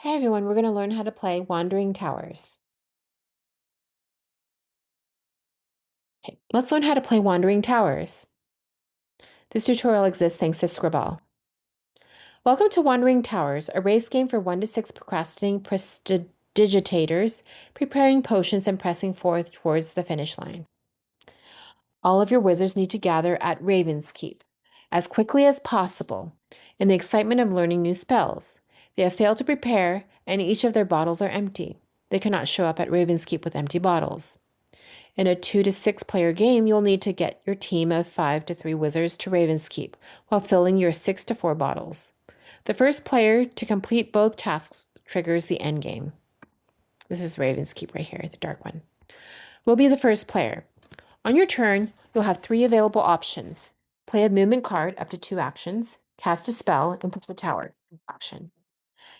Hey everyone, we're going to learn how to play Wandering Towers. Okay, let's learn how to play Wandering Towers. This tutorial exists thanks to Scribble. Welcome to Wandering Towers, a race game for 1 to 6 procrastinating prestidigitators, preparing potions and pressing forth towards the finish line. All of your wizards need to gather at Ravenskeep as quickly as possible in the excitement of learning new spells. They have failed to prepare, and each of their bottles are empty. They cannot show up at Ravenskeep with empty bottles. In a 2 to 6 player game, you'll need to get your team of 5 to 3 wizards to Ravenskeep while filling your 6 to 4 bottles. The first player to complete both tasks triggers the end game. This is Ravenskeep right here, the dark one. Will be the first player. On your turn, you'll have 3 available options. Play a movement card up to 2 actions, cast a spell, and put the tower action.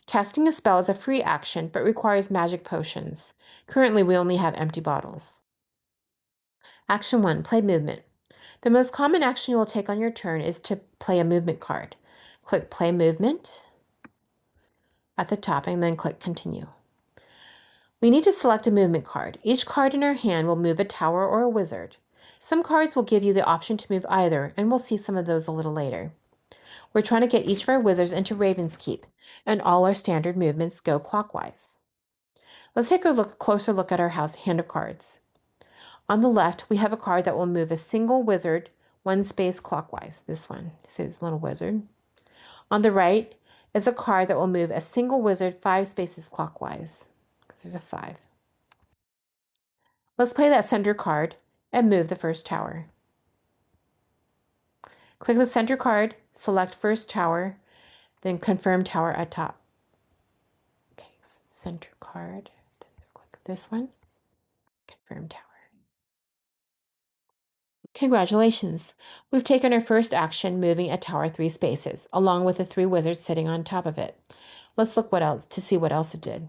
Casting a spell is a free action but requires magic potions. Currently, we only have empty bottles. Action 1, play movement. The most common action you will take on your turn is to play a movement card. Click Play Movement at the top and then click Continue. We need to select a movement card. Each card in our hand will move a tower or a wizard. Some cards will give you the option to move either, and we'll see some of those a little later. We're trying to get each of our wizards into Ravenskeep, and all our standard movements go clockwise. Let's take a closer look at our hand of cards. On the left, we have a card that will move a single wizard 1 space clockwise. This one, this is little wizard. On the right is a card that will move a single wizard 5 spaces clockwise, because there's a 5. Let's play that center card and move the first tower. Click the center card, select first tower, then confirm tower at top. Okay, center card, click this one, confirm tower. Congratulations! We've taken our first action, moving a tower 3 spaces, along with the 3 wizards sitting on top of it. Let's look to see what else it did.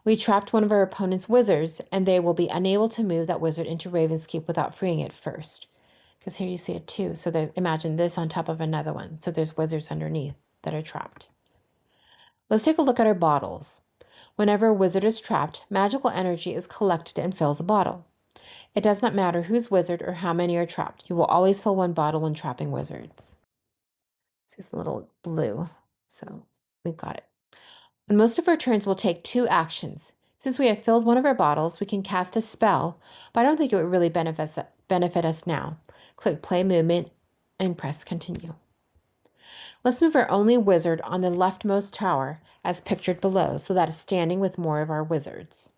We trapped one of our opponent's wizards, and they will be unable to move that wizard into Ravenskeep without freeing it first. Because here you see a 2, so imagine this on top of another one. So there's wizards underneath that are trapped. Let's take a look at our bottles. Whenever a wizard is trapped, magical energy is collected and fills a bottle. It does not matter whose wizard or how many are trapped. You will always fill 1 bottle when trapping wizards. This is a little blue, so we've got it. And most of our turns will take 2 actions. Since we have filled one of our bottles, we can cast a spell, but I don't think it would really benefit us now. Click Play Movement and press Continue. Let's move our only wizard on the leftmost tower as pictured below, so that is standing with more of our wizards.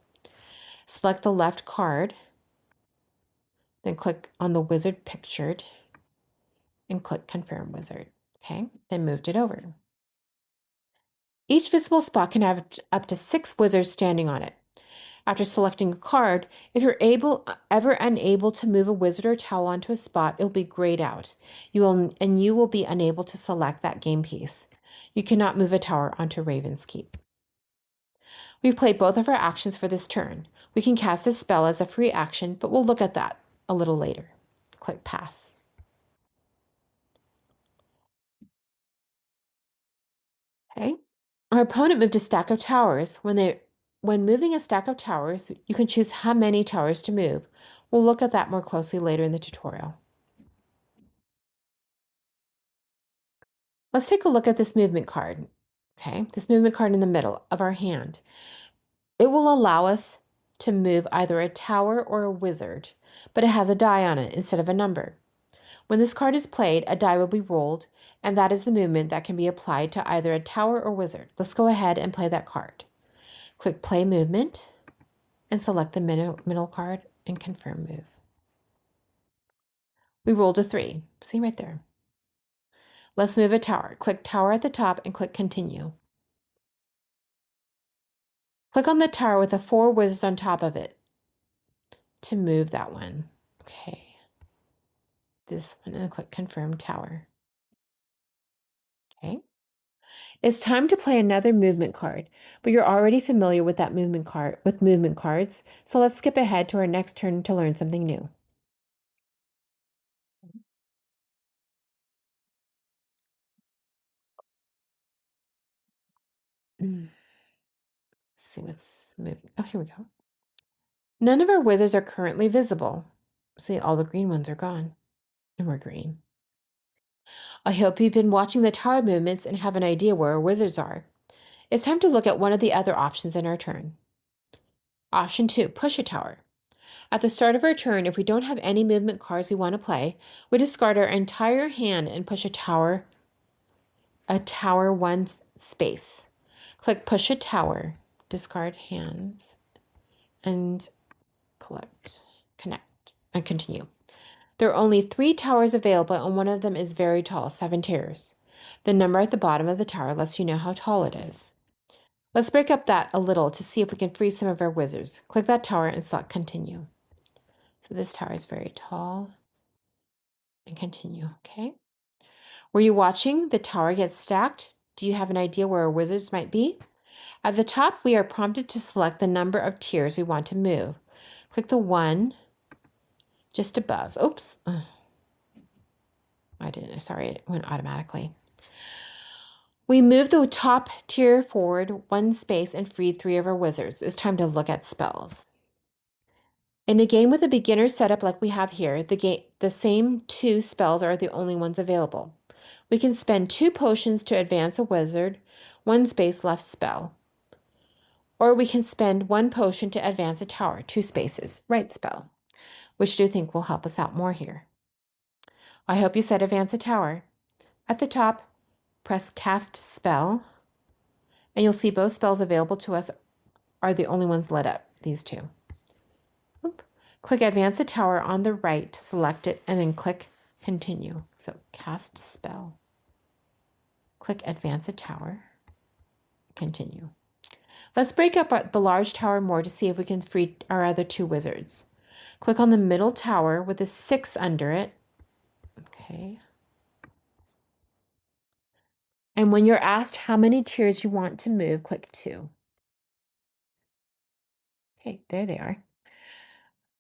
Select the left card, then click on the wizard pictured and click Confirm Wizard. Okay, then moved it over. Each visible spot can have up to 6 wizards standing on it. After selecting a card, if you're ever unable to move a wizard or towel onto a spot, it will be grayed out. You will be unable to select that game piece. You cannot move a tower onto Ravenskeep. We've played both of our actions for this turn. We can cast a spell as a free action, but we'll look at that a little later. Click Pass. Okay. Our opponent moved a stack of towers. When moving a stack of towers, you can choose how many towers to move. We'll look at that more closely later in the tutorial. Let's take a look at this movement card. Okay, this movement card in the middle of our hand. It will allow us to move either a tower or a wizard, but it has a die on it instead of a number. When this card is played, a die will be rolled, and that is the movement that can be applied to either a tower or wizard. Let's go ahead and play that card. Click Play Movement and select the middle card and confirm move. We rolled a 3. See right there. Let's move a tower. Click Tower at the top and click Continue. Click on the tower with the 4 wizards on top of it to move that one. Okay. This one, and click Confirm Tower. Okay. It's time to play another movement card, but you're already familiar with movement cards, so let's skip ahead to our next turn to learn something new. Let's see what's moving. Oh, here we go. None of our wizards are currently visible. See, all the green ones are gone. And we're green. I hope you've been watching the tower movements and have an idea where our wizards are. It's time to look at one of the other options in our turn. Option 2, push a tower. At the start of our turn, if we don't have any movement cards we want to play, we discard our entire hand and push a tower one space. Click push a tower, discard hands, and connect, and continue. There are only 3 towers available, and one of them is very tall, 7 tiers. The number at the bottom of the tower lets you know how tall it is. Let's break up that a little to see if we can free some of our wizards. Click that tower and select continue. So this tower is very tall, and continue, okay? Were you watching the tower get stacked? Do you have an idea where our wizards might be? At the top, we are prompted to select the number of tiers we want to move. Click the 1 just above. Oops. Sorry, it went automatically. We moved the top tier forward 1 space and freed 3 of our wizards. It's time to look at spells. In a game with a beginner setup like we have here, the same 2 spells are the only ones available. We can spend 2 potions to advance a wizard, 1 space left spell. Or we can spend 1 potion to advance a tower, 2 spaces, right spell. Which do you think will help us out more here? I hope you said advance a tower. At the top, press cast spell, and you'll see both spells available to us are the only ones lit up, these 2. Oop. Click advance a tower on the right to select it, and then click continue. So cast spell. Click advance a tower, continue. Let's break up the large tower more to see if we can free our other 2 wizards. Click on the middle tower with a 6 under it. Okay. And when you're asked how many tiers you want to move, click 2. Okay, there they are.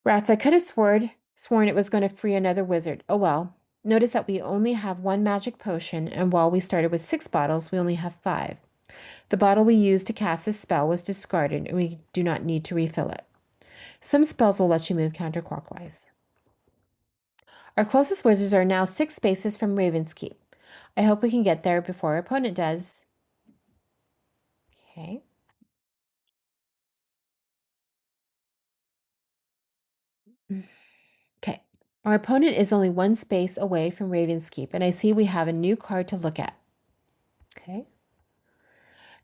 Rats, I could have sworn it was going to free another wizard. Oh well. Notice that we only have 1 magic potion, and while we started with 6 bottles, we only have 5. The bottle we used to cast this spell was discarded, and we do not need to refill it. Some spells will let you move counterclockwise. Our closest wizards are now 6 spaces from Ravenskeep. I hope we can get there before our opponent does. Okay. Okay. Our opponent is only 1 space away from Ravenskeep, and I see we have a new card to look at. Okay.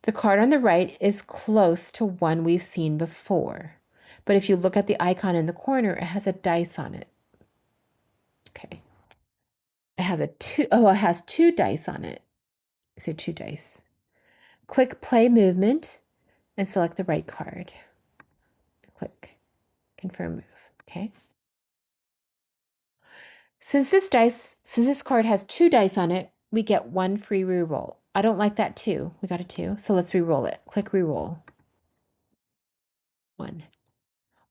The card on the right is close to one we've seen before, but if you look at the icon in the corner, it has a dice on it. Okay. It has it has 2 dice on it. So 2 dice. Click play movement and select the right card. Click confirm move. Okay. Since this card has 2 dice on it, we get 1 free reroll. I don't like that 2. We got a 2, so let's reroll it. Click reroll. 1.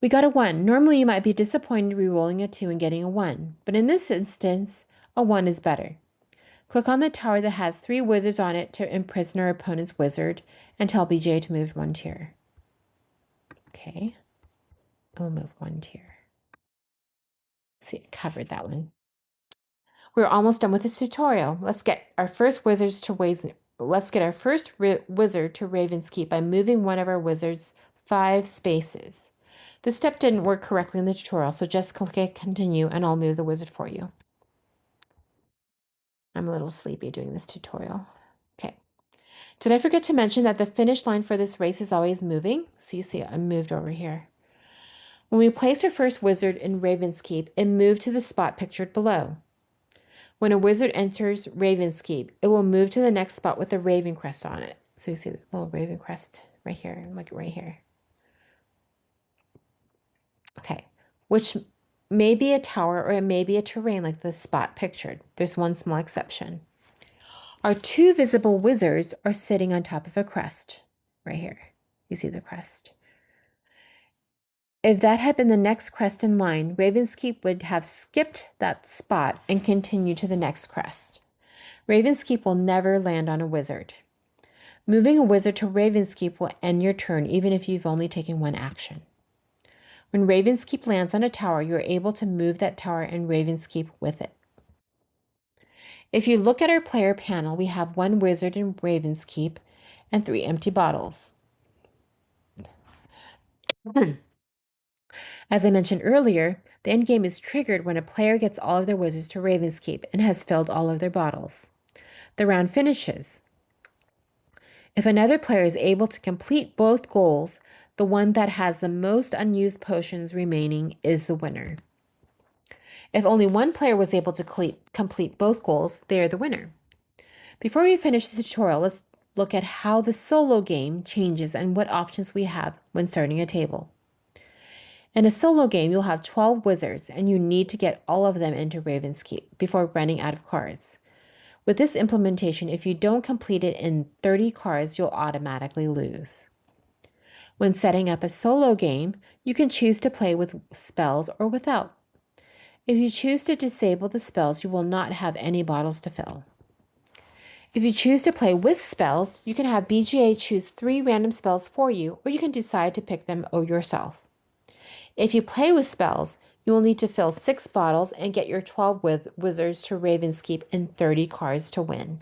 We got a 1. Normally you might be disappointed rerolling a 2 and getting a 1, but in this instance, a 1 is better. Click on the tower that has 3 wizards on it to imprison our opponent's wizard and tell BJ to move 1 tier. Okay, and we'll move 1 tier. See, it covered that one. We're almost done with this tutorial. Let's get our first wizard to Ravenskeep by moving one of our wizards 5 spaces. This step didn't work correctly in the tutorial, so just click continue and I'll move the wizard for you. I'm a little sleepy doing this tutorial. Okay. Did I forget to mention that the finish line for this race is always moving? So you see I moved over here. When we placed our first wizard in Ravenskeep, it moved to the spot pictured below. When a wizard enters Ravenskeep, it will move to the next spot with a raven crest on it. So you see the little raven crest right here, like right here. Okay, which may be a tower or it may be a terrain like the spot pictured. There's one small exception. Our 2 visible wizards are sitting on top of a crest right here. You see the crest. If that had been the next crest in line, Ravenskeep would have skipped that spot and continued to the next crest. Ravenskeep will never land on a wizard. Moving a wizard to Ravenskeep will end your turn even if you've only taken one action. When Ravenskeep lands on a tower, you're able to move that tower and Ravenskeep with it. If you look at our player panel, we have one wizard in Ravenskeep and 3 empty bottles. As I mentioned earlier, the endgame is triggered when a player gets all of their wizards to Ravenskeep and has filled all of their bottles. The round finishes. If another player is able to complete both goals, the one that has the most unused potions remaining is the winner. If only one player was able to complete both goals, they are the winner. Before we finish the tutorial, let's look at how the solo game changes and what options we have when starting a table. In a solo game, you'll have 12 wizards, and you need to get all of them into Ravenskeep before running out of cards. With this implementation, if you don't complete it in 30 cards, you'll automatically lose. When setting up a solo game, you can choose to play with spells or without. If you choose to disable the spells, you will not have any bottles to fill. If you choose to play with spells, you can have BGA choose 3 random spells for you, or you can decide to pick them yourself. If you play with spells, you will need to fill 6 bottles and get your 12 wizards to Ravenskeep and 30 cards to win.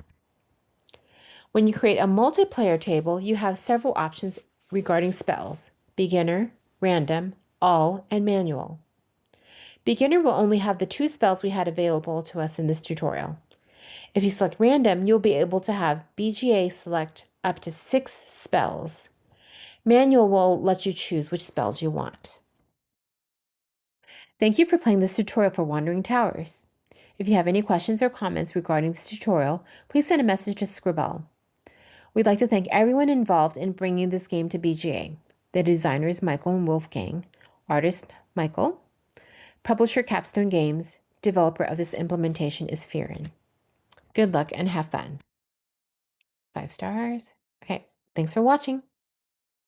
When you create a multiplayer table, you have several options regarding spells: beginner, random, all, and manual. Beginner will only have the 2 spells we had available to us in this tutorial. If you select random, you'll be able to have BGA select up to 6 spells. Manual will let you choose which spells you want. Thank you for playing this tutorial for Wandering Towers. If you have any questions or comments regarding this tutorial, please send a message to Scribble. We'd like to thank everyone involved in bringing this game to BGA. The designers Michael and Wolfgang, artist Michael, publisher Capstone Games, developer of this implementation is Fearin. Good luck and have fun. 5 stars. Okay, thanks for watching.